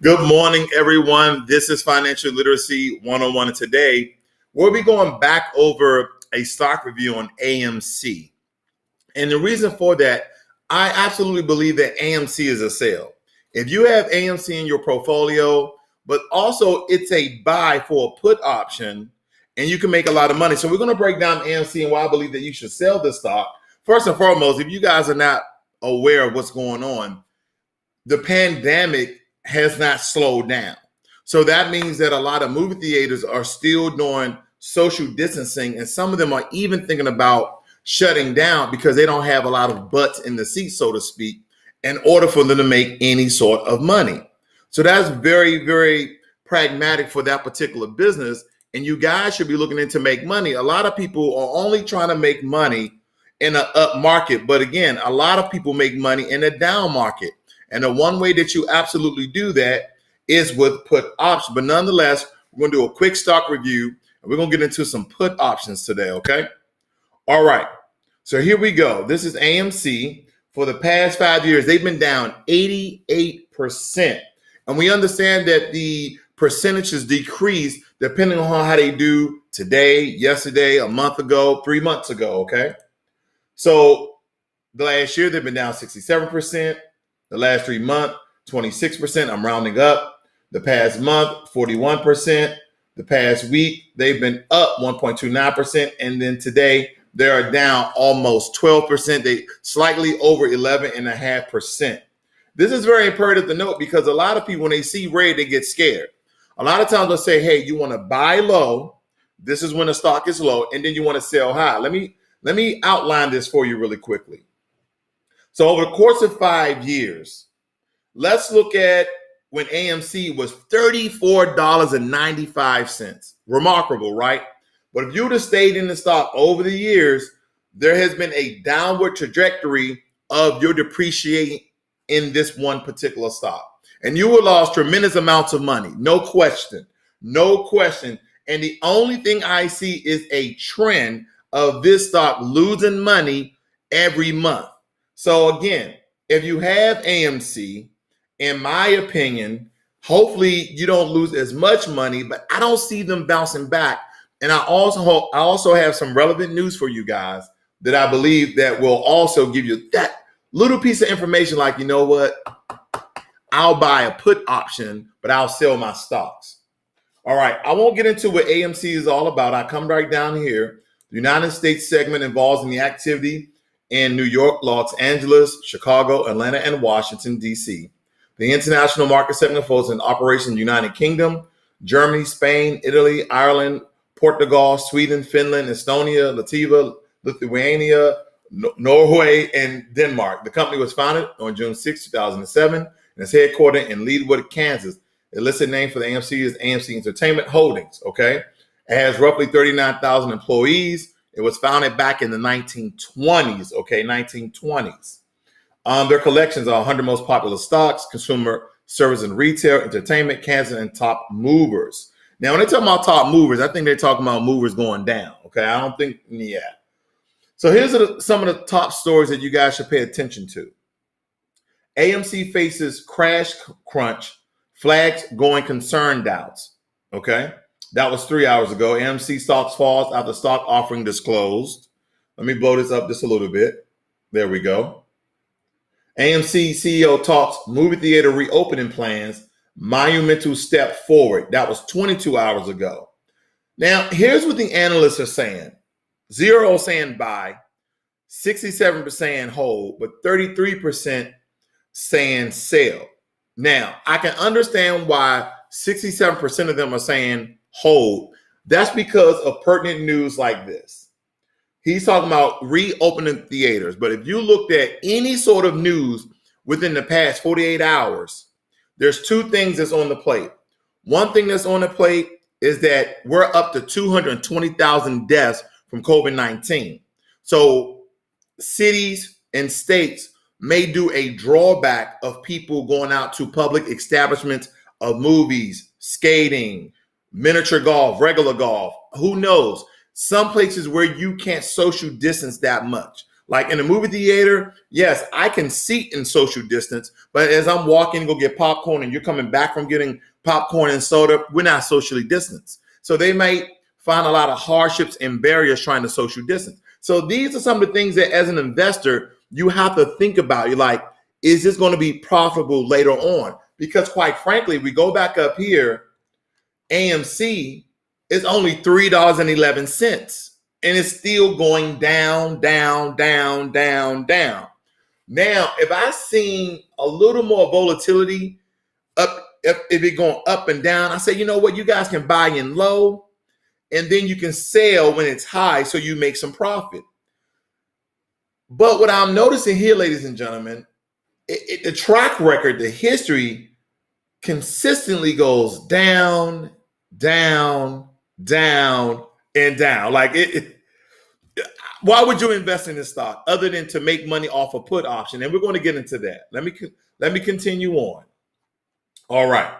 Good morning, everyone. This is Financial Literacy 101. And today, we'll be going back over a stock review on AMC. And the reason for that, I absolutely believe that AMC is a sell. If you have AMC in your portfolio, but also it's a buy for a put option, and you can make a lot of money. So we're going to break down AMC and why I believe that you should sell this stock. First and foremost, if you guys are not aware of what's going on, the pandemic has not slowed down. So that means that a lot of movie theaters are still doing social distancing, and some of them are even thinking about shutting down because they don't have a lot of butts in the seat, so to speak, in order for them to make any sort of money. So that's very, very pragmatic for that particular business. And you guys should be looking into make money. A lot of people are only trying to make money in an up market. But again, a lot of people make money in a down market. And the one way that you absolutely do that is with put options. But nonetheless, we're going to do a quick stock review, and we're going to get into some put options today, okay? All right. So here we go. This is AMC. For the past 5 years, they've been down 88%. And we understand that the percentages decrease depending on how they do today, yesterday, a month ago, 3 months ago, okay? So the last year, they've been down 67%. The last 3 months, 26%. I'm rounding up. The past month, 41%. The past week, they've been up 1.29%. And then today, they are down almost 12%. They slightly over 11.5%. This is very imperative to note because a lot of people, when they see red, they get scared. A lot of times they'll say, hey, you want to buy low. This is when the stock is low. And then you want to sell high. Let me outline this for you really quickly. So over the course of 5 years, let's look at when AMC was $34.95. Remarkable, right? But if you would have stayed in the stock over the years, there has been a downward trajectory of your depreciating in this one particular stock. And you will lost tremendous amounts of money. No question. No question. And the only thing I see is a trend of this stock losing money every month. So again, if you have AMC, in my opinion, hopefully you don't lose as much money, but I don't see them bouncing back. And I also have some relevant news for you guys that I believe that will also give you that little piece of information like, you know what? I'll buy a put option, but I'll sell my stocks. All right. I won't get into what AMC is all about. I come right down here. The United States segment involves in the activity in New York, Los Angeles, Chicago, Atlanta, and Washington, D.C. The international market segment focuses on operations in the United Kingdom, Germany, Spain, Italy, Ireland, Portugal, Sweden, Finland, Estonia, Latvia, Lithuania, Norway, and Denmark. The company was founded on June 6, 2007, and is headquartered in Leawood, Kansas. The listed name for the AMC is AMC Entertainment Holdings, okay? It has roughly 39,000 employees. It was founded back in the 1920s, okay, 1920s. Their collections are 100 most popular stocks, consumer service and retail, entertainment, Kansas, and top movers. Now, when they talk about top movers, I think they're talking about movers going down, okay? I don't think, yeah. So here's some of the top stories that you guys should pay attention to. AMC faces crash crunch, flags going concern doubts, okay? That was 3 hours ago. AMC stocks falls after stock offering disclosed. Let me blow this up just a little bit. There we go. AMC CEO talks movie theater reopening plans, monumental step forward. That was 22 hours ago. Now, here's what the analysts are saying. 0 saying buy, 67% saying hold, but 33% saying sell. Now, I can understand why 67% of them are saying hold. That's because of pertinent news like this. He's talking about reopening theaters. But if you looked at any sort of news within the past 48 hours, there's two things that's on the plate. One thing that's on the plate is that we're up to 220,000 deaths from COVID-19. So cities and states may do a drawback of people going out to public establishments of movies, skating, miniature golf, regular golf. Who knows? Some places where you can't social distance that much. Like in the movie theater, yes, I can seat in social distance, but as I'm walking to go get popcorn and you're coming back from getting popcorn and soda, we're not socially distanced. So they might find a lot of hardships and barriers trying to social distance. So these are some of the things that as an investor, you have to think about. You're like, is this going to be profitable later on? Because quite frankly, we go back up here, AMC is only $3.11. And it's still going down, down, down, down, down. Now, if I seen a little more volatility up, if it going up and down, I say, you know what, you guys can buy in low, and then you can sell when it's high, so you make some profit. But what I'm noticing here, ladies and gentlemen, the track record, the history, consistently goes down, down, down, and down. Like why would you invest in this stock other than to make money off a put option? And we're going to get into that. Let me continue on. All right.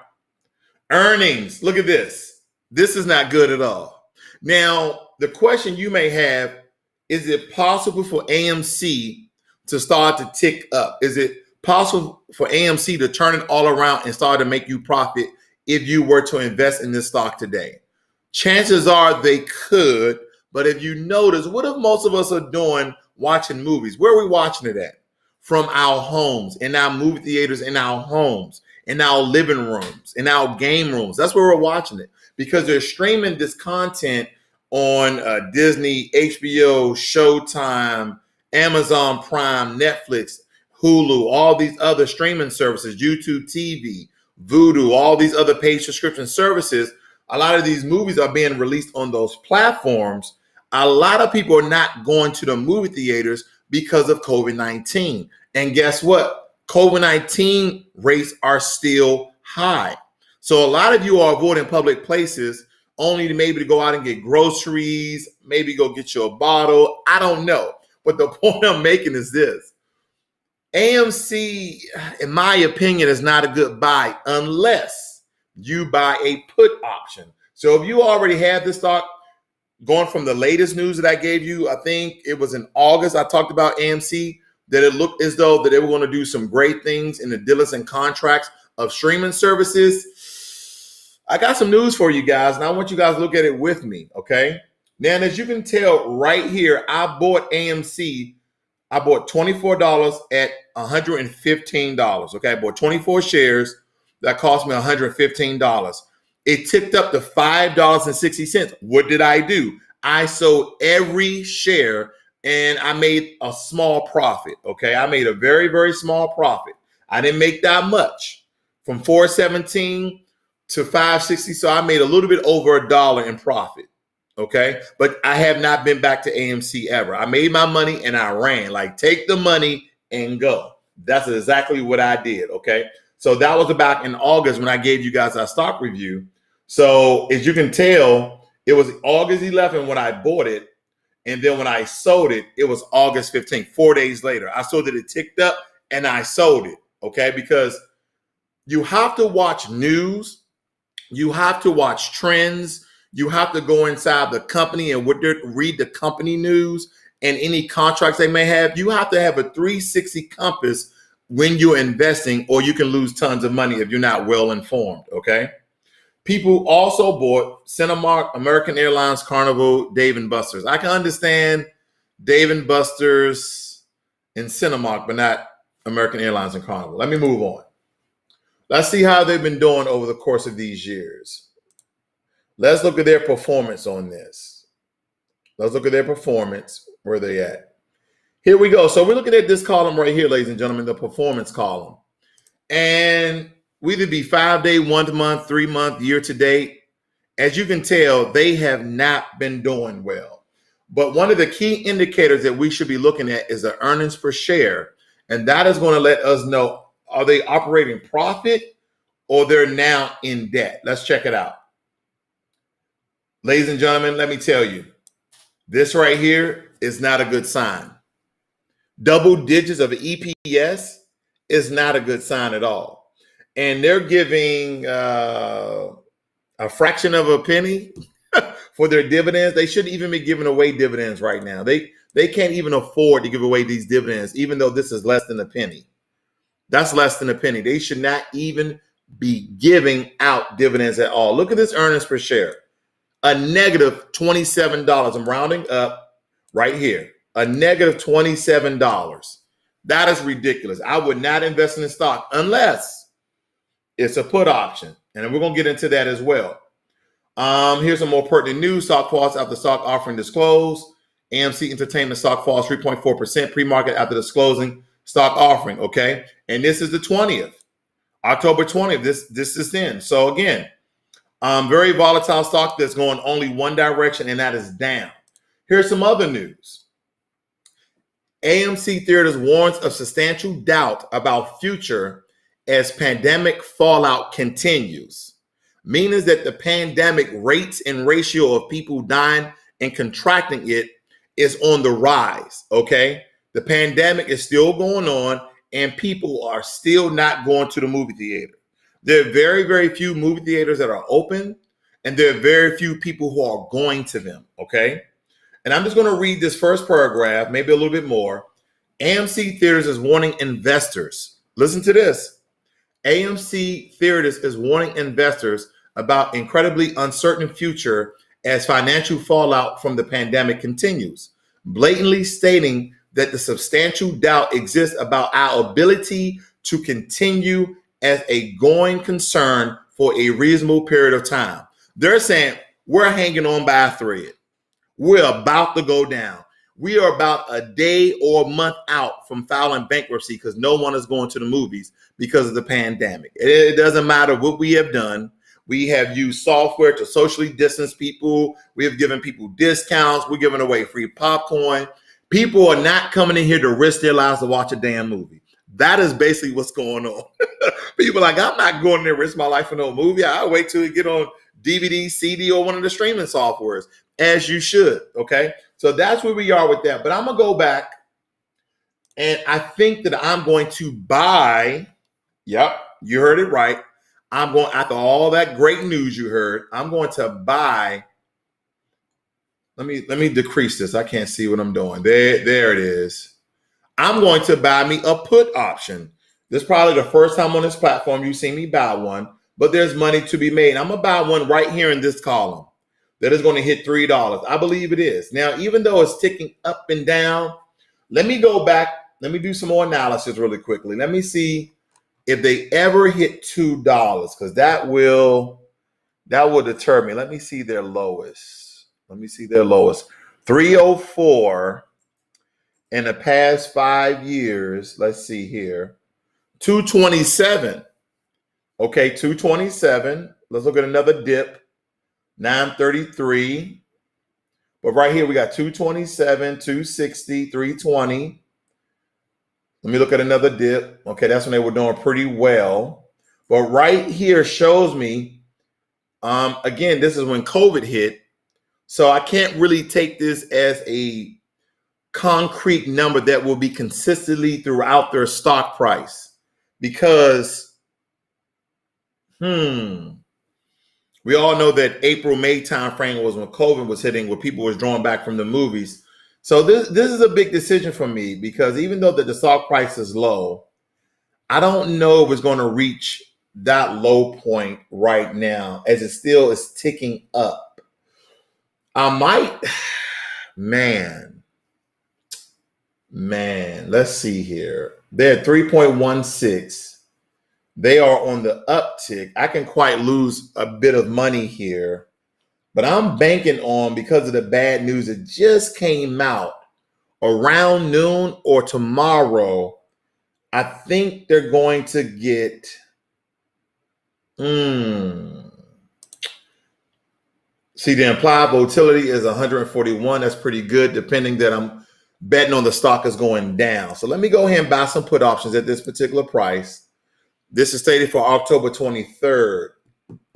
Earnings. Look at this. This is not good at all. Now, the question you may have, is it possible for AMC to start to tick up? Is it possible for AMC to turn it all around and start to make you profit if you were to invest in this stock today? Chances are they could. But if you notice, what if most of us are doing watching movies? Where are we watching it at? From our homes, in our movie theaters, in our homes, in our living rooms, in our game rooms. That's where we're watching it because they're streaming this content on Disney, HBO, Showtime, Amazon Prime, Netflix, Hulu, all these other streaming services, YouTube TV, Vudu, all these other paid subscription services. A lot of these movies are being released on those platforms. A lot of people are not going to the movie theaters because of COVID-19. And guess what? COVID-19 rates are still high. So a lot of you are avoiding public places only to maybe to go out and get groceries, maybe go get you a bottle. I don't know. But the point I'm making is this. AMC, in my opinion, is not a good buy unless you buy a put option. So if you already have this stock, going from the latest news that I gave you, I think it was in August, I talked about AMC, that it looked as though that they were going to do some great things in the dealers and contracts of streaming services. I got some news for you guys, and I want you guys to look at it with me, okay? Now, as you can tell right here, I bought AMC. I bought $24 at $115, okay? I bought 24 shares. That cost me $115. It ticked up to $5.60. What did I do? I sold every share and I made a small profit. Okay. I made a very, very small profit. I didn't make that much from 417 to 560. So I made a little bit over $1 in profit. Okay. But I have not been back to AMC ever. I made my money and I ran. Like, take the money and go. That's exactly what I did. Okay. So that was back in August when I gave you guys our stock review. So as you can tell, it was August 11th when I bought it. And then when I sold it, it was August 15th, 4 days later. I saw that it ticked up and I sold it. Okay. Because you have to watch news. You have to watch trends. You have to go inside the company and read the company news and any contracts they may have. You have to have a 360 compass when you're investing, or you can lose tons of money if you're not well informed, okay? People also bought Cinemark, American Airlines, Carnival, Dave & Buster's. I can understand Dave & Buster's and Cinemark, but not American Airlines and Carnival. Let me move on. Let's see how they've been doing over the course of these years. Let's look at their performance on this. Let's look at their performance, where they at. Here we go. So we're looking at this column right here, ladies and gentlemen, the performance column. And we either be 5-day, 1 month, 3 month, year to date. As you can tell, they have not been doing well. But one of the key indicators that we should be looking at is the earnings per share. And that is going to let us know, are they operating profit or they're now in debt? Let's check it out. Ladies and gentlemen, let me tell you, this right here is not a good sign. Double digits of EPS is not a good sign at all. And they're giving a fraction of a penny. for their dividends. They shouldn't even be giving away dividends right now. They can't even afford to give away these dividends, even though this is less than a penny. That's less than a penny. They should not even be giving out dividends at all. Look at this earnings per share. A negative $27. I'm rounding up right here. A negative $27. That is ridiculous. I would not invest in the stock unless it's a put option. And we're going to get into that as well. Here's some more pertinent news. Stock falls after stock offering disclosed. AMC Entertainment stock falls 3.4% pre-market after disclosing stock offering. Okay. And this is the 20th, October 20th. This is in. So again, very volatile stock that's going only one direction, and that is down. Here's some other news. AMC Theatres warns of substantial doubt about future as pandemic fallout continues. Meaning that the pandemic rates and ratio of people dying and contracting it is on the rise, okay? The pandemic is still going on, and people are still not going to the movie theater. There are very, very few movie theaters that are open, and there are very few people who are going to them, okay? And I'm just going to read this first paragraph, maybe a little bit more. AMC Theatres is warning investors. Listen to this. AMC Theatres is warning investors about incredibly uncertain future as financial fallout from the pandemic continues, blatantly stating that the substantial doubt exists about our ability to continue as a going concern for a reasonable period of time. They're saying we're hanging on by a thread. We're about to go down. We are about a day or a month out from filing bankruptcy because no one is going to the movies because of the pandemic. It doesn't matter what we have done. We have used software to socially distance people. We have given people discounts. We're giving away free popcorn. People are not coming in here to risk their lives to watch a damn movie. That is basically what's going on. People are like, I'm not going there to risk my life for no movie. I'll wait till it get on DVD, CD, or one of the streaming softwares, as you should, okay? So that's where we are with that. But I'm going to go back, and I think that I'm going to buy, yep, you heard it right. I'm going, after all that great news you heard, I'm going to buy, let me decrease this. I can't see what I'm doing. There it is. I'm going to buy me a put option. This is probably the first time on this platform you've seen me buy one, but there's money to be made. I'm going to buy one right here in this column that is going to hit $3. I believe it is. Now, even though it's ticking up and down, let me go back. Let me do some more analysis really quickly. Let me see if they ever hit $2, because that will deter me. Let me see their lowest. 304 in the past 5 years. Let's see here. 227. Okay, 227. Let's look at another dip. 933. But right here we got 227, 260, 320. Let me look at another dip. Okay, that's when they were doing pretty well. But right here shows me, again, this is when COVID hit. So I can't really take this as a concrete number that will be consistently throughout their stock price, because we all know that April, May timeframe was when COVID was hitting, where people was drawing back from the movies. So this is a big decision for me, because even though the stock price is low, I don't know if it's going to reach that low point right now, as it still is ticking up. I might, man, let's see here. They're at 3.16. They are on the uptick. I can quite lose a bit of money here, but I'm banking on, because of the bad news that just came out around noon or tomorrow, I think they're going to get, see, the implied volatility is 141. That's pretty good, depending that I'm betting on the stock is going down. So let me go ahead and buy some put options at this particular price. This is stated for October 23rd.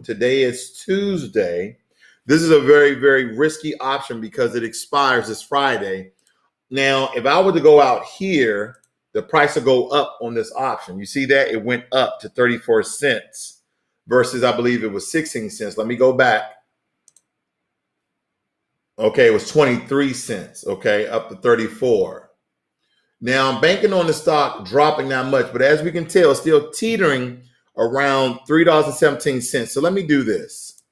Today is Tuesday. This is a very, very risky option because it expires this Friday. Now, if I were to go out here, the price will go up on this option. You see that? It went up to 34 cents versus, I believe it was 16 cents. Let me go back. Okay, it was 23 cents. Okay, up to 34. Now I'm banking on the stock dropping that much, but as we can tell, it's still teetering around $3.17. So let me do this.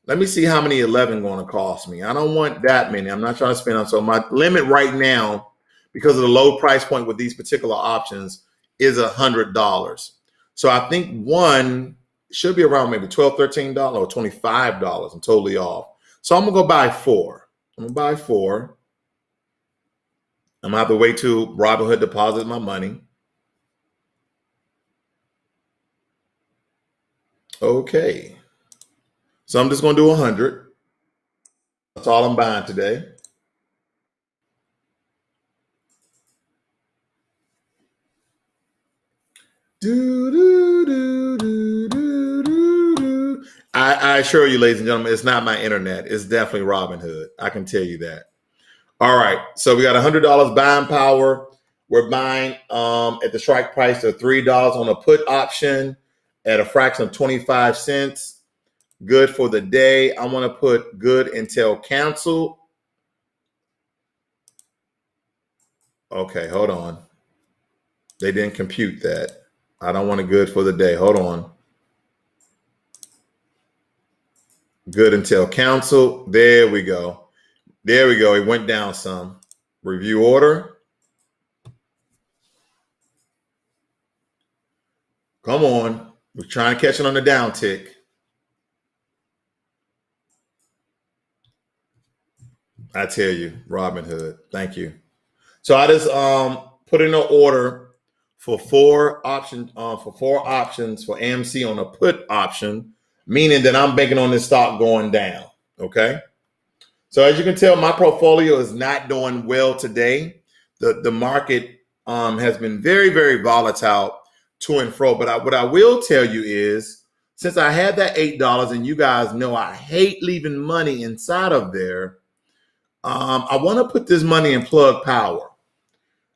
Let me see how many 11 going to cost me. I don't want that many. I'm not trying to spend on. So my limit right now, because of the low price point with these particular options, is $100. So I think one should be around maybe $12, $13 or $25. I'm totally off. So I'm going to go buy 4. I'm going to buy 4. I'm going to have to wait till Robinhood deposits my money. Okay. So I'm just going to do 100. That's all I'm buying today. I assure you, ladies and gentlemen, it's not my internet. It's definitely Robinhood. I can tell you that. All right. So we got $100 buying power. We're buying at the strike price of $3 on a put option at a fraction of 25 cents. Good for the day. I want to put good until canceled. Okay, hold on. They didn't compute that. I don't want a good for the day. Hold on. Good until canceled. There we go. There we go. It went down some. Review order. Come on. We're trying to catch it on the down tick. I tell you, Robinhood. Thank you. So I just put in an order for 4 options for AMC on a put option, meaning that I'm banking on this stock going down. Okay. So as you can tell, my portfolio is not doing well today. The market has been very, very volatile to and fro. But what I will tell you is, since I had that $8, and you guys know I hate leaving money inside of there, I want to put this money in Plug Power.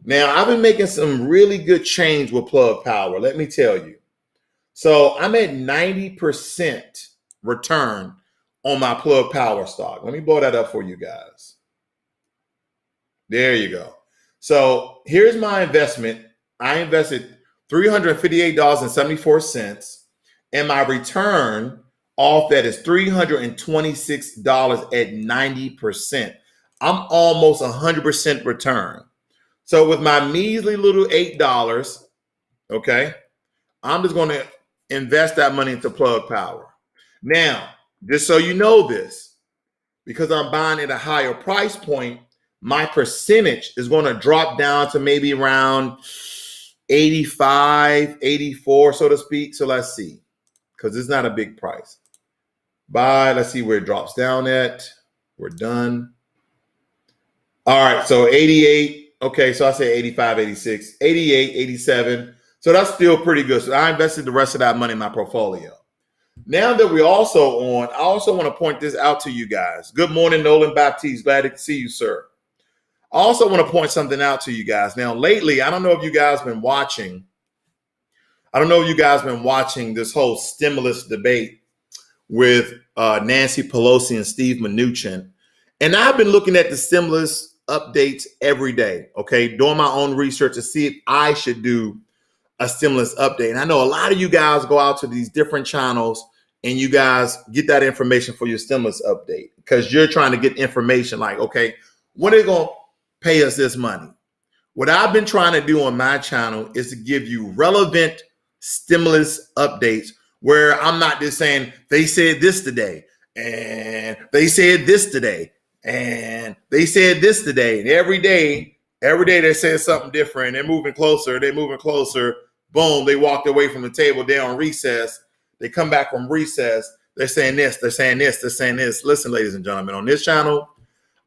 Now, I've been making some really good change with Plug Power, let me tell you. So I'm at 90% return on my Plug Power stock. Let me blow that up for you guys. There you go. So here's my investment. I invested $358.74, and my return off that is $326 at 90%. I'm almost 100% return. So with my measly little $8, okay, I'm just going to invest that money into Plug Power. Now, just so you know this, because I'm buying at a higher price point, my percentage is going to drop down to maybe around 85, 84, so to speak. So let's see, because it's not a big price. Buy, let's see where it drops down at. We're done. All right, so 88. Okay, so I say 85, 86, 88, 87. So that's still pretty good. So I invested the rest of that money in my portfolio. Now that we're also on, I also want to point this out to you guys. Good morning, Nolan Baptiste. Glad to see you, sir. I also want to point something out to you guys. Now, lately, I don't know if you guys been watching. I don't know if you guys been watching this whole stimulus debate with Nancy Pelosi and Steve Mnuchin. And I've been looking at the stimulus updates every day, okay, doing my own research to see if I should do a stimulus update. And I know a lot of you guys go out to these different channels and you guys get that information for your stimulus update because you're trying to get information like, okay, when are they going to pay us this money? What I've been trying to do on my channel is to give you relevant stimulus updates where I'm not just saying they said this today and they said this today and they said this today, and every day they say something different. They're moving closer. Boom, they walked away from the table. They're on recess. They come back from recess. They're saying this, they're saying this, they're saying this. Listen, ladies and gentlemen, on this channel,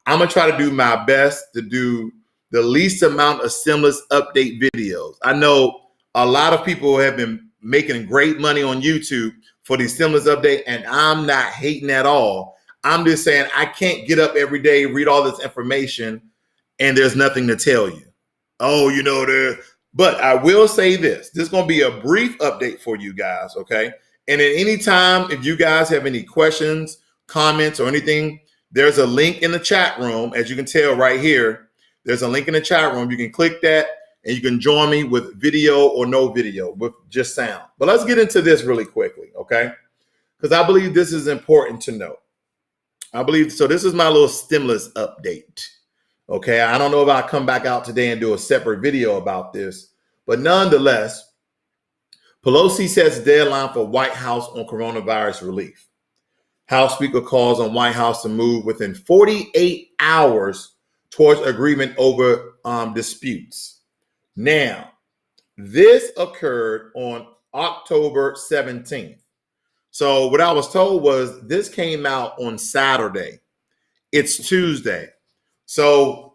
I'm going to try to do my best to do the least amount of stimulus update videos. I know a lot of people have been making great money on YouTube for the stimulus update, and I'm not hating at all. I'm just saying I can't get up every day, read all this information, and there's nothing to tell you. Oh, you know, but I will say this. This is going to be a brief update for you guys, okay? And at any time, if you guys have any questions, comments, or anything, There's a link in the chat room. As you can tell right here, there's a link in the chat room. You can click that and you can join me with video or no video, with just sound. But let's get into this really quickly, okay? Because I believe this is important to know. So this is my little stimulus update, okay? I don't know if I'll come back out today and do a separate video about this, but nonetheless, Pelosi sets deadline for White House on coronavirus relief. House Speaker calls on White House to move within 48 hours towards agreement over disputes. Now, this occurred on October 17th. So what I was told was this came out on Saturday. It's Tuesday. So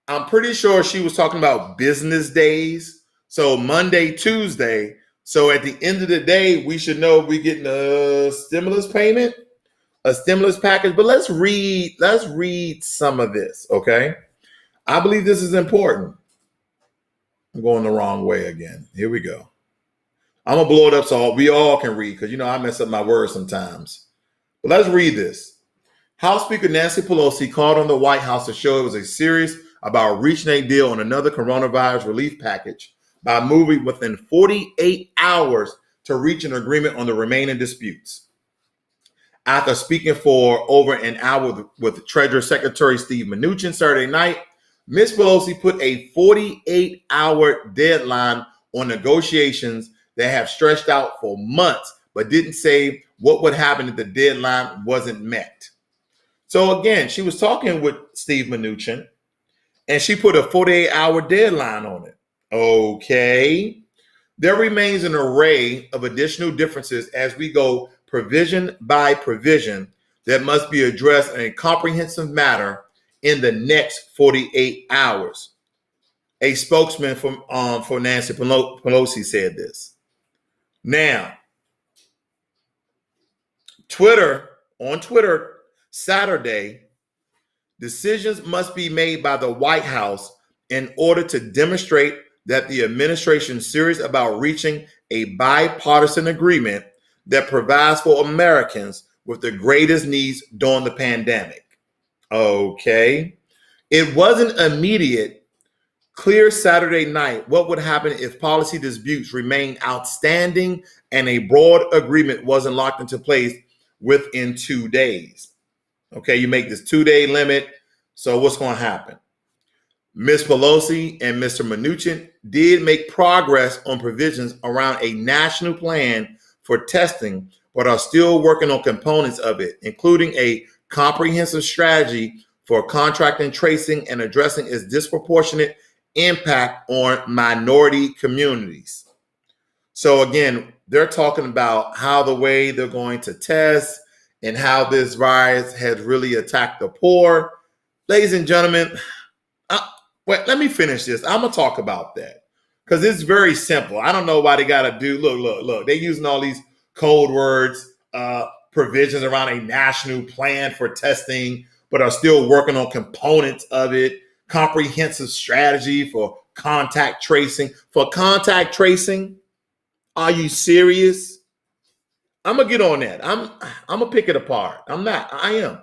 I'm pretty sure she was talking about business days. So Monday, Tuesday. So at the end of the day, we should know we're getting a stimulus payment, a stimulus package. But let's read some of this, okay? I believe this is important. I'm going the wrong way again. Here we go. I'm going to blow it up so we all can read, because, I mess up my words sometimes. But let's read this. House Speaker Nancy Pelosi called on the White House to show it was serious about reaching a deal on another coronavirus relief package by moving within 48 hours to reach an agreement on the remaining disputes. After speaking for over an hour with Treasury Secretary Steve Mnuchin Saturday night, Ms. Pelosi put a 48-hour deadline on negotiations that have stretched out for months, but didn't say what would happen if the deadline wasn't met. So again, she was talking with Steve Mnuchin, and she put a 48-hour deadline on it. Okay. There remains an array of additional differences as we go provision by provision that must be addressed in a comprehensive manner in the next 48 hours. A spokesman for Nancy Pelosi said this. Now, on Twitter, Saturday, decisions must be made by the White House in order to demonstrate that the administration is serious about reaching a bipartisan agreement that provides for Americans with the greatest needs during the pandemic. Okay. It wasn't immediate, clear Saturday night what would happen if policy disputes remained outstanding and a broad agreement wasn't locked into place within 2 days. Okay, you make this 2-day limit. So what's going to happen? Ms. Pelosi and Mr. Mnuchin did make progress on provisions around a national plan for testing, but are still working on components of it, including a comprehensive strategy for contracting, tracing, and addressing its disproportionate impact on minority communities. So again, they're talking about how the way they're going to test and how this virus has really attacked the poor. Ladies and gentlemen, wait, let me finish this. I'm going to talk about that because it's very simple. I don't know why they got to do, look. They're using all these code words, provisions around a national plan for testing, but are still working on components of it. Comprehensive strategy for contact tracing. For contact tracing, are you serious? I'm going to get on that. I'm going to pick it apart. I am.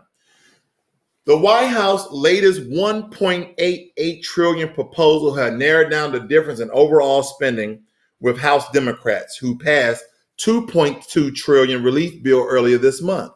The White House latest $1.88 trillion proposal had narrowed down the difference in overall spending with House Democrats, who passed $2.2 trillion relief bill earlier this month.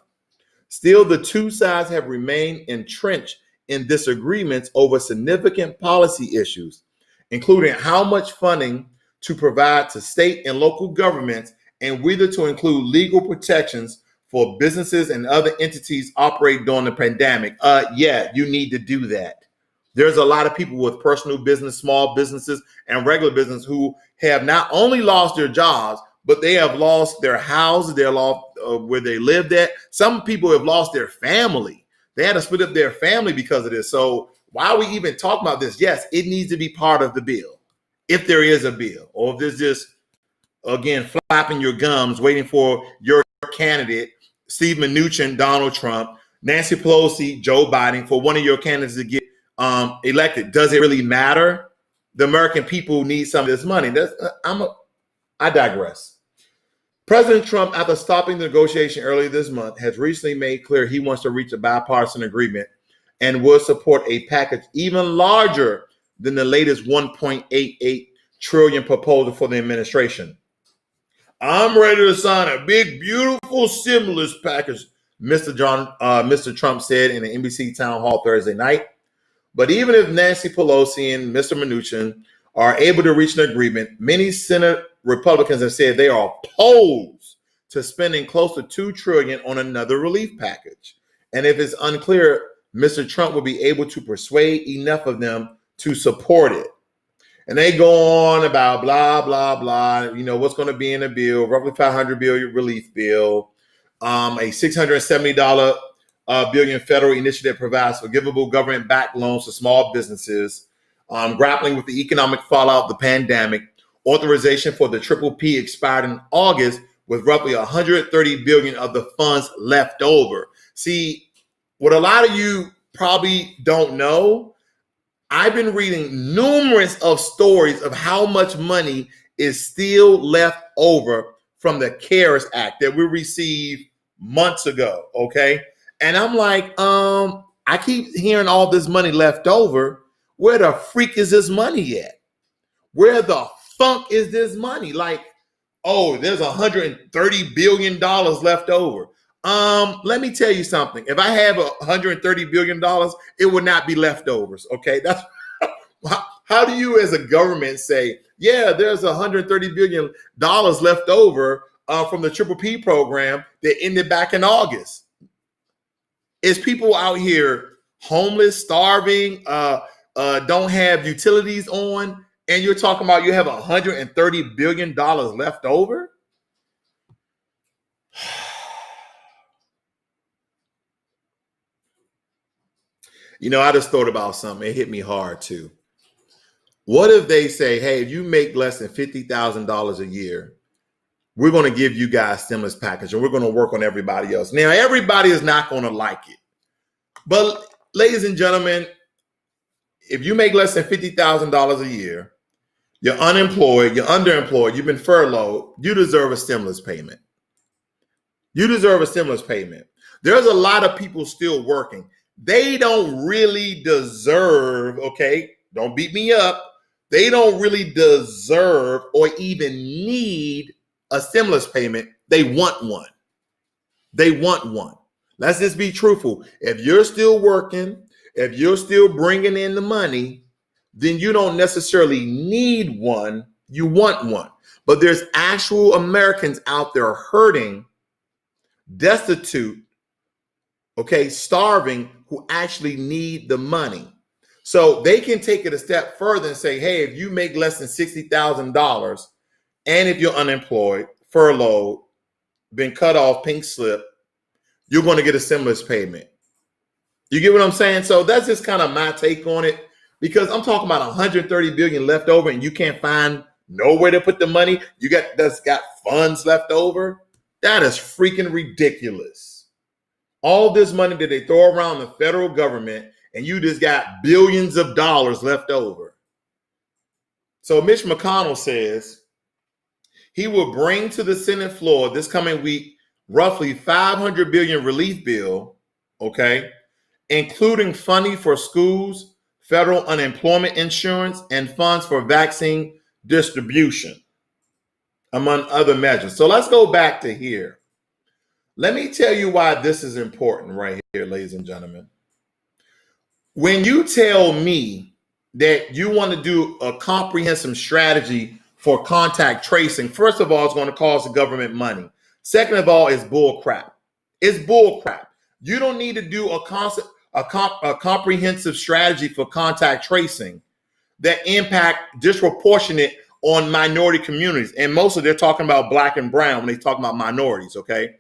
Still, the two sides have remained entrenched in disagreements over significant policy issues, including how much funding to provide to state and local governments and whether to include legal protections for businesses and other entities operating during the pandemic. Yeah, you need to do that. There's a lot of people with personal business, small businesses, and regular business who have not only lost their jobs, but they have lost their houses, they lost where they lived at. Some people have lost their family. They had to split up their family because of this. So why are we even talking about this? Yes, it needs to be part of the bill, if there is a bill, or if there's just, again, flapping your gums, waiting for your candidate, Steve Mnuchin, Donald Trump, Nancy Pelosi, Joe Biden, for one of your candidates to get elected. Does it really matter? The American people need some of this money. I digress. President Trump, after stopping the negotiation earlier this month, has recently made clear he wants to reach a bipartisan agreement and will support a package even larger than the latest $1.88 trillion proposal for the administration. I'm ready to sign a big, beautiful stimulus package, Mr. Trump said in an NBC town hall Thursday night. But even if Nancy Pelosi and Mr. Mnuchin are able to reach an agreement, many Senate Republicans have said they are opposed to spending close to $2 trillion on another relief package. And if it's unclear, Mr. Trump will be able to persuade enough of them to support it. And they go on about blah, blah, blah, what's going to be in the bill, roughly $500 billion relief bill, a $670 billion federal initiative provides forgivable government-backed loans to small businesses, grappling with the economic fallout of the pandemic. Authorization for the PPP expired in August with roughly $130 billion of the funds left over. See, what a lot of you probably don't know, I've been reading numerous of stories of how much money is still left over from the CARES Act that we received months ago, okay? And I'm like, I keep hearing all this money left over. Where the freak is this money at? Where the funk is this money? Like, oh, there's $130 billion left over. Let me tell you something. If I have $130 billion, it would not be leftovers. Okay, that's how do you, as a government, say, yeah, there's $130 billion left over from the PPP program that ended back in August? Is people out here homeless, starving, don't have utilities on, and you're talking about you have $130 billion left over? I just thought about something. It hit me hard too. What if they say, hey, if you make less than $50,000 a year, we're going to give you guys stimulus package and we're going to work on everybody else. Now, everybody is not going to like it. But ladies and gentlemen, if you make less than $50,000 a year, you're unemployed, you're underemployed, you've been furloughed, you deserve a stimulus payment. You deserve a stimulus payment. There's a lot of people still working. They don't really deserve, okay, don't beat me up. They don't really deserve or even need a stimulus payment. They want one. They want one. Let's just be truthful. If you're still working, if you're still bringing in the money, then you don't necessarily need one. You want one. But there's actual Americans out there hurting, destitute, okay, starving, who actually need the money. So they can take it a step further and say, hey, if you make less than $60,000 and if you're unemployed, furloughed, been cut off, pink slip, you're going to get a stimulus payment. You get what I'm saying? So that's just kind of my take on it, because I'm talking about $130 billion left over and you can't find nowhere to put the money. That's got funds left over. That is freaking ridiculous. All this money that they throw around the federal government, and you just got billions of dollars left over. So Mitch McConnell says he will bring to the Senate floor this coming week roughly $500 billion relief bill, okay, including funding for schools, federal unemployment insurance, and funds for vaccine distribution, among other measures. So let's go back to here. Let me tell you why this is important right here, ladies and gentlemen. When you tell me that you want to do a comprehensive strategy for contact tracing, first of all, it's going to cost the government money. Second of all, it's bull crap. It's bull crap. You don't need to do a comprehensive strategy for contact tracing that impact disproportionate on minority communities. And mostly they're talking about black and brown when they talk about minorities, okay?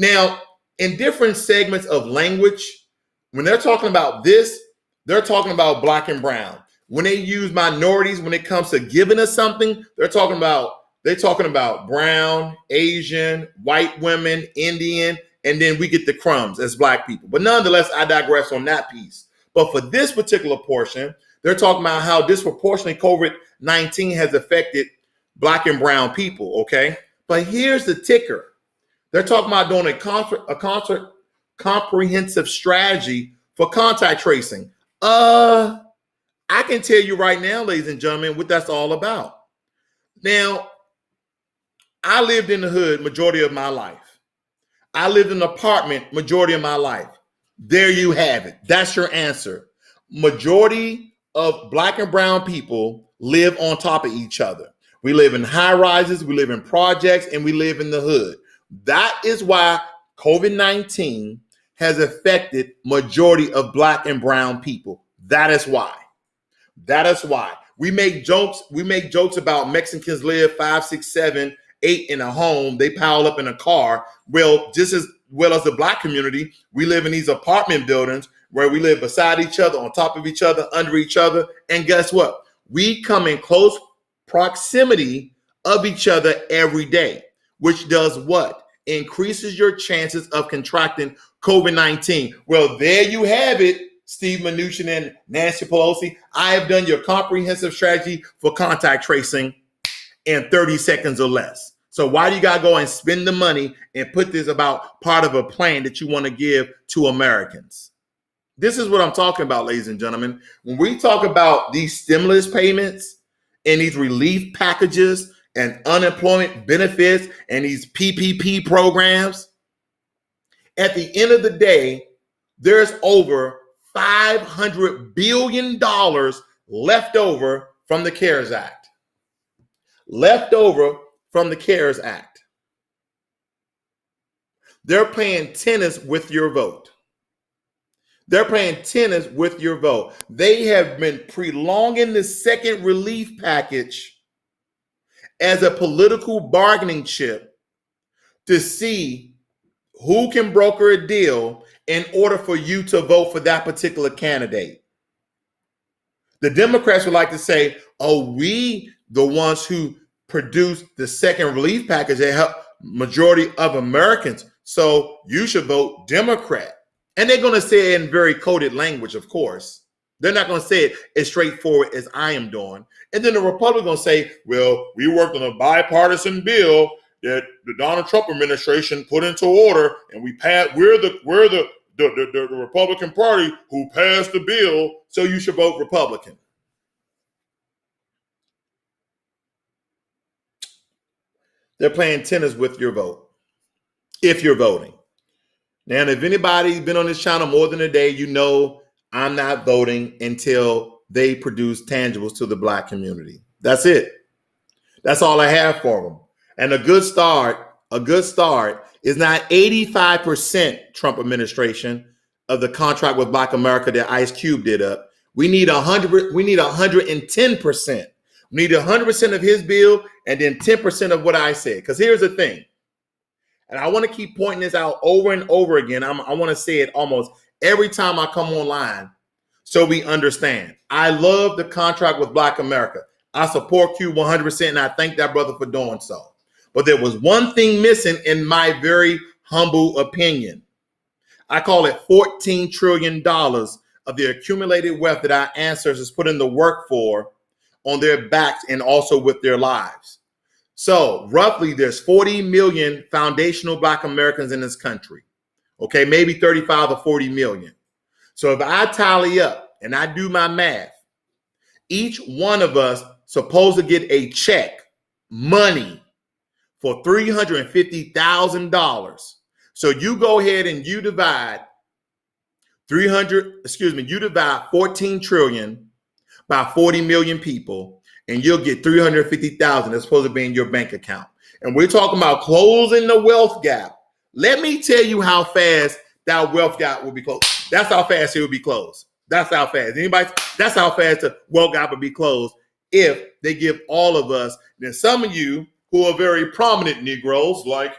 Now, in different segments of language, when they're talking about this, they're talking about black and brown. When they use minorities, when it comes to giving us something, they're talking about brown, Asian, white women, Indian, and then we get the crumbs as black people. But nonetheless, I digress on that piece. But for this particular portion, they're talking about how disproportionately COVID-19 has affected black and brown people, okay? But here's the ticker. They're talking about doing a comprehensive strategy for contact tracing. I can tell you right now, ladies and gentlemen, what that's all about. Now, I lived in the hood majority of my life. I lived in an apartment majority of my life. There you have it. That's your answer. Majority of black and brown people live on top of each other. We live in high rises, we live in projects, and we live in the hood. That is why COVID-19 has affected majority of black and brown people. That is why. That is why. We make jokes about Mexicans live 5, 6, 7, 8 in a home. They pile up in a car. Well, just as well as the black community, we live in these apartment buildings where we live beside each other, on top of each other, under each other. And guess what? We come in close proximity of each other every day, which does what? Increases your chances of contracting COVID-19. Well, there you have it, Steve Mnuchin and Nancy Pelosi. I have done your comprehensive strategy for contact tracing in 30 seconds or less. So why do you got to go and spend the money and put this about part of a plan that you want to give to Americans? This is what I'm talking about, ladies and gentlemen. When we talk about these stimulus payments and these relief packages and unemployment benefits and these PPP programs, at the end of the day, there's over $500 billion left over from the CARES Act. Left over from the CARES Act. They're playing tennis with your vote. They're playing tennis with your vote. They have been prolonging the second relief package as a political bargaining chip to see who can broker a deal in order for you to vote for that particular candidate. The Democrats would like to say, oh, we the ones who produced the second relief package that help majority of Americans, so you should vote Democrat. And they're going to say it in very coded language, of course. They're not going to say it as straightforward as I am doing. And then the Republicans going to say, well, we worked on a bipartisan bill that the Donald Trump administration put into order, and we passed. We're the Republican Party who passed the bill, so you should vote Republican. They're playing tennis with your vote, if you're voting. Now, if anybody's been on this channel more than a day, you know I'm not voting until they produce tangibles to the black community. That's it. That's all I have for them. And a good start is not 85% Trump administration of the contract with Black America that Ice Cube did up. We need 110%. We need 100% of his bill and then 10% of what I said. Because here's the thing. And I want to keep pointing this out over and over again. I want to say it almost every time I come online so we understand. I love the contract with Black America. I support Q 100%, and I thank that brother for doing so. But there was one thing missing in my very humble opinion. I call it $14 trillion of the accumulated wealth that our ancestors put in the work for on their backs and also with their lives. So roughly there's 40 million foundational Black Americans in this country. Okay, maybe 35 or 40 million. So if I tally up and I do my math, each one of us supposed to get a check, money, for $350,000. So you go ahead and you divide 14 trillion by 40 million people, and you'll get 350,000 that's supposed to be in your bank account. And we're talking about closing the wealth gap. Let me tell you how fast that wealth gap will be closed. That's how fast it will be closed. That's how fast. That's how fast the wealth gap will be closed if they give all of us. Then some of you who are very prominent Negroes, like,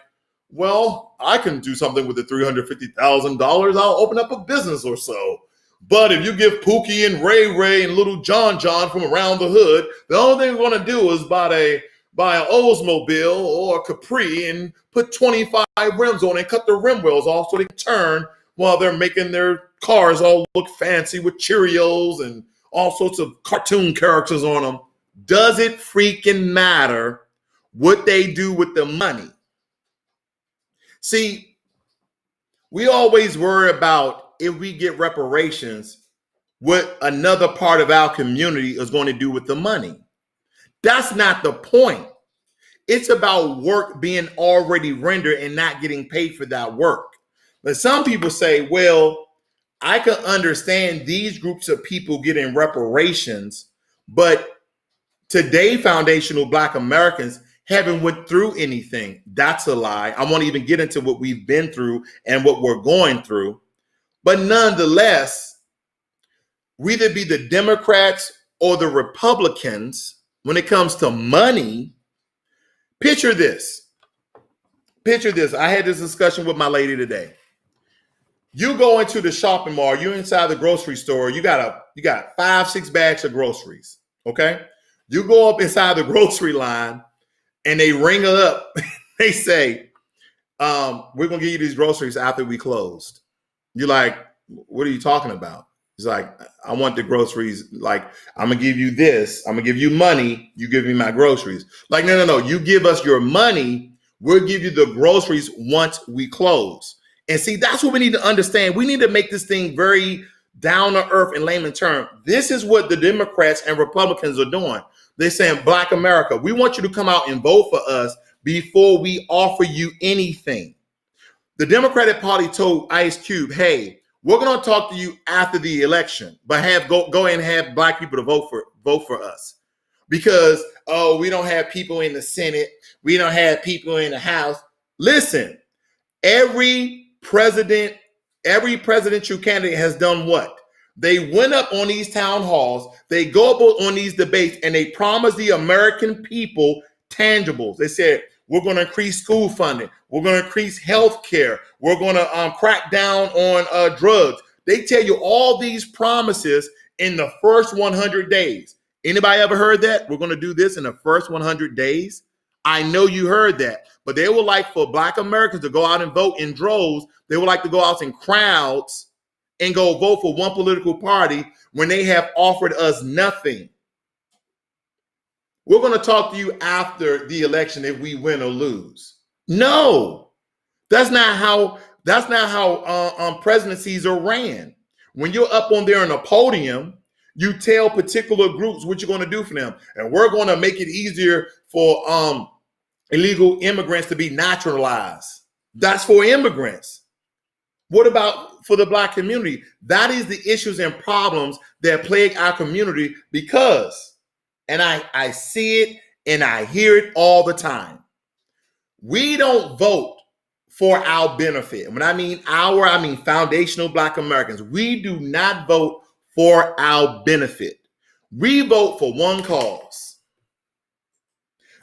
well, I can do something with the $350,000. I'll open up a business or so. But if you give Pookie and Ray and little John from around the hood, the only thing we're going to do is buy an Oldsmobile or a Capri and put 25 rims on it and cut the rim wells off so they can turn while they're making their cars all look fancy with Cheerios and all sorts of cartoon characters on them. Does it freaking matter what they do with the money. See, we always worry about if we get reparations, what another part of our community is going to do with the money. That's not the point. It's about work being already rendered and not getting paid for that work. But some people say, well, I can understand these groups of people getting reparations, but today foundational Black Americans haven't went through anything. That's a lie. I won't even get into what we've been through and what we're going through. But nonetheless, we either be the Democrats or the Republicans when it comes to money. Picture this. Picture this. I had this discussion with my lady today. You go into the shopping mall, you're inside the grocery store, you got 5-6 bags of groceries. Okay. You go up inside the grocery line and they ring it up. They say, we're going to give you these groceries after we closed. You're like, what are you talking about? It's like, I want the groceries. Like, I'm going to give you this. I'm going to give you money. You give me my groceries. Like, no. You give us your money. We'll give you the groceries once we close. And see, that's what we need to understand. We need to make this thing very down to earth in layman terms. This is what the Democrats and Republicans are doing. They're saying, Black America, we want you to come out and vote for us before we offer you anything. The Democratic Party told Ice Cube, hey, we're going to talk to you after the election, but go ahead and have Black people to vote for us. Because, we don't have people in the Senate. We don't have people in the House. Listen, every presidential candidate has done what? They went up on these town halls, they go up on these debates, and they promise the American people tangibles. They said, we're going to increase school funding. We're going to increase health care. We're going to crack down on drugs. They tell you all these promises in the first 100 days. Anybody ever heard that? We're going to do this in the first 100 days. I know you heard that, but they would like for Black Americans to go out and vote in droves. They would like to go out in crowds and go vote for one political party when they have offered us nothing. We're going to talk to you after the election if we win or lose. No, that's not how presidencies are ran. When you're up on there on a podium, you tell particular groups what you're going to do for them. And we're going to make it easier for illegal immigrants to be naturalized. That's for immigrants. What about for the Black community? That is the issues and problems that plague our community because, and I see it and I hear it all the time. We don't vote for our benefit. When I mean I mean foundational Black Americans. We do not vote for our benefit. We vote for one cause.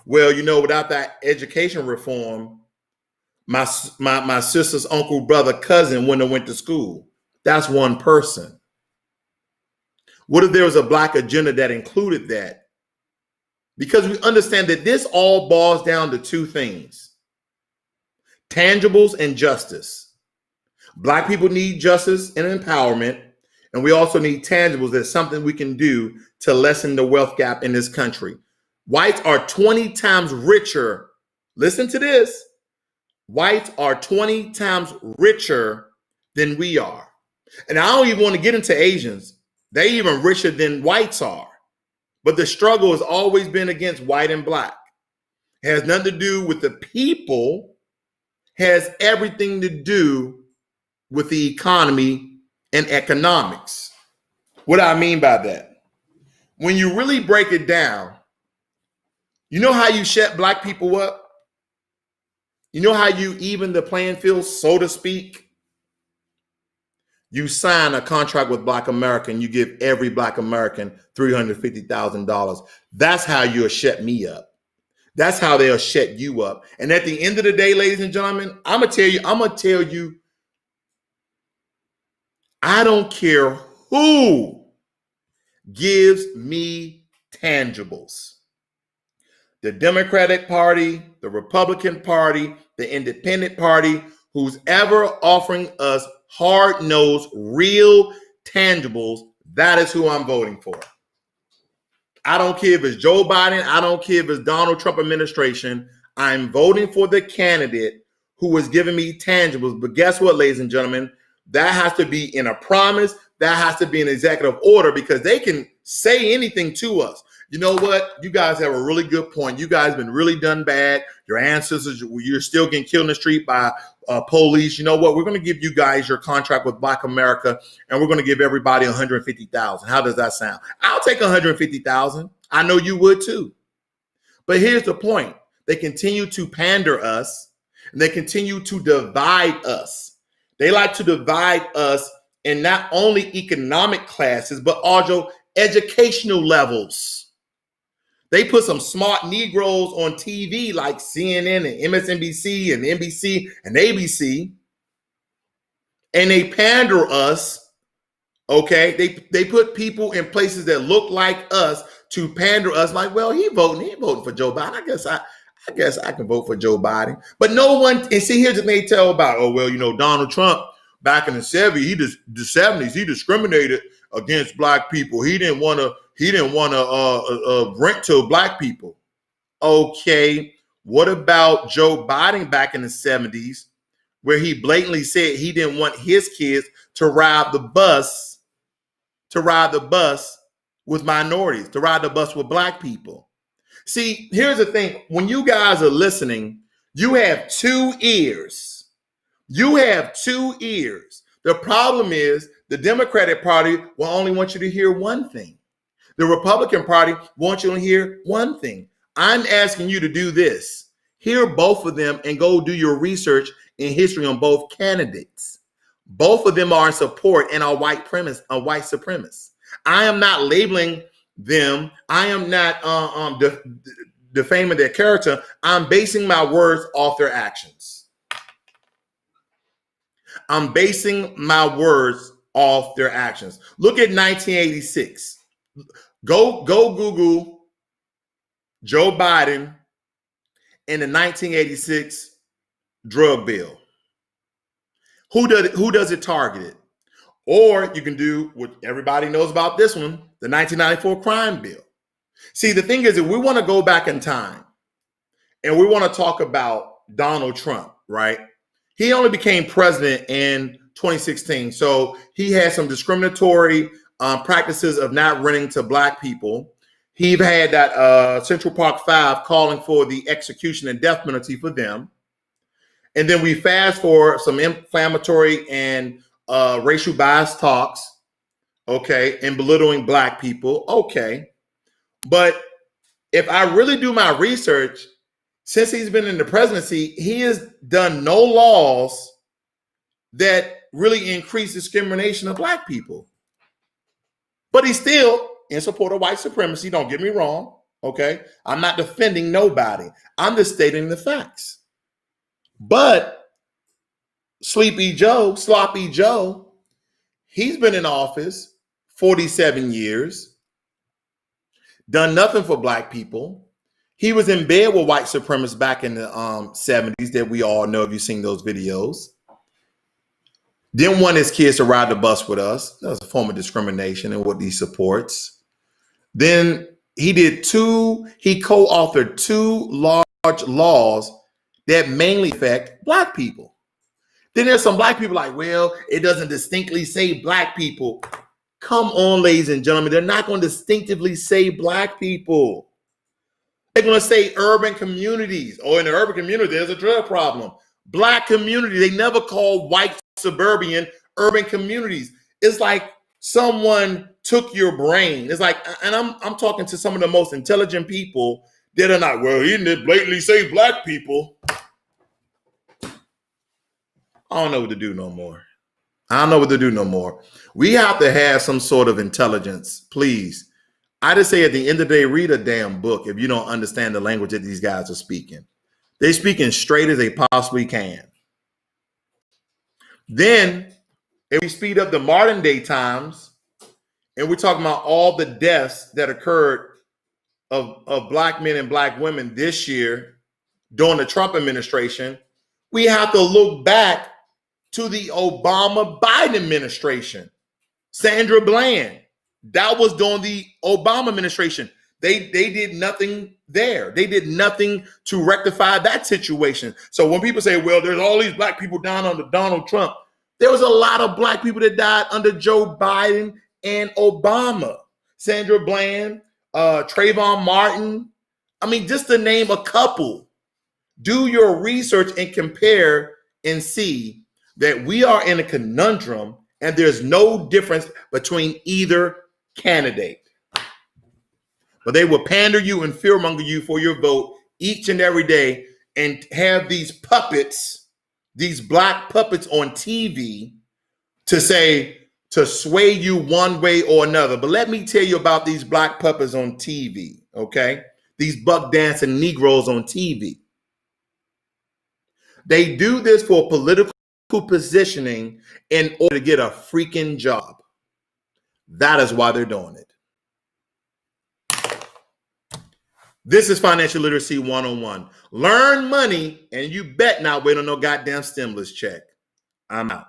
Well, without that education reform, my sister's uncle, brother, cousin wouldn't have went to school. That's one person. What if there was a Black agenda that included that? Because we understand that this all boils down to two things: tangibles and justice. Black people need justice and empowerment, and we also need tangibles. That's something we can do to lessen the wealth gap in this country. Whites are 20 times richer. Listen to this. Whites are 20 times richer than we are. And I don't even want to get into Asians. They're even richer than whites are. But the struggle has always been against white and Black. It has nothing to do with the people. It has everything to do with the economy and economics. What do I mean by that? When you really break it down, you know how you shut Black people up? You know how you even the playing field, so to speak? You sign a contract with Black America and you give every Black American $350,000. That's how you'll shut me up. That's how they'll shut you up. And at the end of the day, ladies and gentlemen, I'm gonna tell you, I don't care who gives me tangibles. The Democratic Party, the Republican Party, the Independent Party, who's ever offering us hard-nosed, real tangibles, that is who I'm voting for. I don't care if it's Joe Biden. I don't care if it's Donald Trump administration. I'm voting for the candidate who is giving me tangibles. But guess what, ladies and gentlemen? That has to be in a promise. That has to be an executive order, because they can say anything to us. You know what? You guys have a really good point. You guys been really done bad. Your ancestors, you're still getting killed in the street by police. You know what? We're going to give you guys your contract with Black America, and we're going to give everybody $150,000. How does that sound? I'll take $150,000. I know you would too. But here's the point. They continue to pander us, and they continue to divide us. They like to divide us in not only economic classes, but also educational levels. They put some smart Negroes on TV like CNN and MSNBC and NBC and ABC, and they pander us, okay? They put people in places that look like us to pander us like, well, he voting for Joe Biden. I guess I can vote for Joe Biden. But no one, and see, here's what they tell about, oh, well, you know, Donald Trump back in the 70s, he discriminated against Black people. He didn't want to rent to Black people. Okay, what about Joe Biden back in the 70s, where he blatantly said he didn't want his kids to ride the bus with minorities, to ride the bus with Black people? See, here's the thing. When you guys are listening, you have two ears. You have two ears. The problem is the Democratic Party will only want you to hear one thing. The Republican Party wants you to hear one thing. I'm asking you to do this. Hear both of them and go do your research in history on both candidates. Both of them are in support and are white supremacists. I am not labeling them. I am not defaming their character. I'm basing my words off their actions. I'm basing my words off their actions. Look at 1986. Go Google Joe Biden in the 1986 drug bill. Who does it target? Or you can do what everybody knows about this one, the 1994 crime bill. See, the thing is that we want to go back in time and we want to talk about Donald Trump, right? He only became president in 2016. So he had some discriminatory practices of not renting to Black people. He had that Central Park 5 calling for the execution and death penalty for them. And then we fast forward some inflammatory and racial bias talks, okay, and belittling Black people, okay. But if I really do my research, since he's been in the presidency, he has done no laws that really increase discrimination of Black people. But he's still in support of white supremacy. Don't get me wrong. Okay. I'm not defending nobody. I'm just stating the facts. But Sloppy Joe, he's been in office 47 years, done nothing for Black people. He was in bed with white supremacists back in the 70s that we all know if you've seen those videos. Didn't want his kids to ride the bus with us. That was a form of discrimination and what he supports. Then he co-authored two large laws that mainly affect Black people. Then there's some Black people like, well, it doesn't distinctly say Black people. Come on, ladies and gentlemen. They're not going to distinctively say Black people. They're going to say urban communities. Oh, in the urban community, there's a drug problem. Black community. They never call white suburban urban communities. It's like someone took your brain. It's like, and I'm talking to some of the most intelligent people that are not, well, he didn't blatantly say Black people. I don't know what to do no more. We have to have some sort of intelligence, please. I just say at the end of the day, read a damn book if you don't understand the language that these guys are speaking. They're speaking straight as they possibly can. Then, if we speed up the modern day times, and we're talking about all the deaths that occurred of Black men and Black women this year during the Trump administration, we have to look back to the Obama-Biden administration. Sandra Bland, that was during the Obama administration. They did nothing there. They did nothing to rectify that situation. So when people say, well, there's all these black people down under Donald Trump, there was a lot of black people that died under Joe Biden and Obama. Sandra Bland, Trayvon Martin. I mean, just to name a couple. Do your research and compare and see that we are in a conundrum and there's no difference between either candidate. But they will pander you and fearmonger you for your vote each and every day and have these puppets, these black puppets on TV to sway you one way or another. But let me tell you about these black puppets on TV, okay? These buck dancing Negroes on TV. They do this for political positioning in order to get a freaking job. That is why they're doing it. This is Financial Literacy 101. Learn money and you bet not wait on no goddamn stimulus check. I'm out.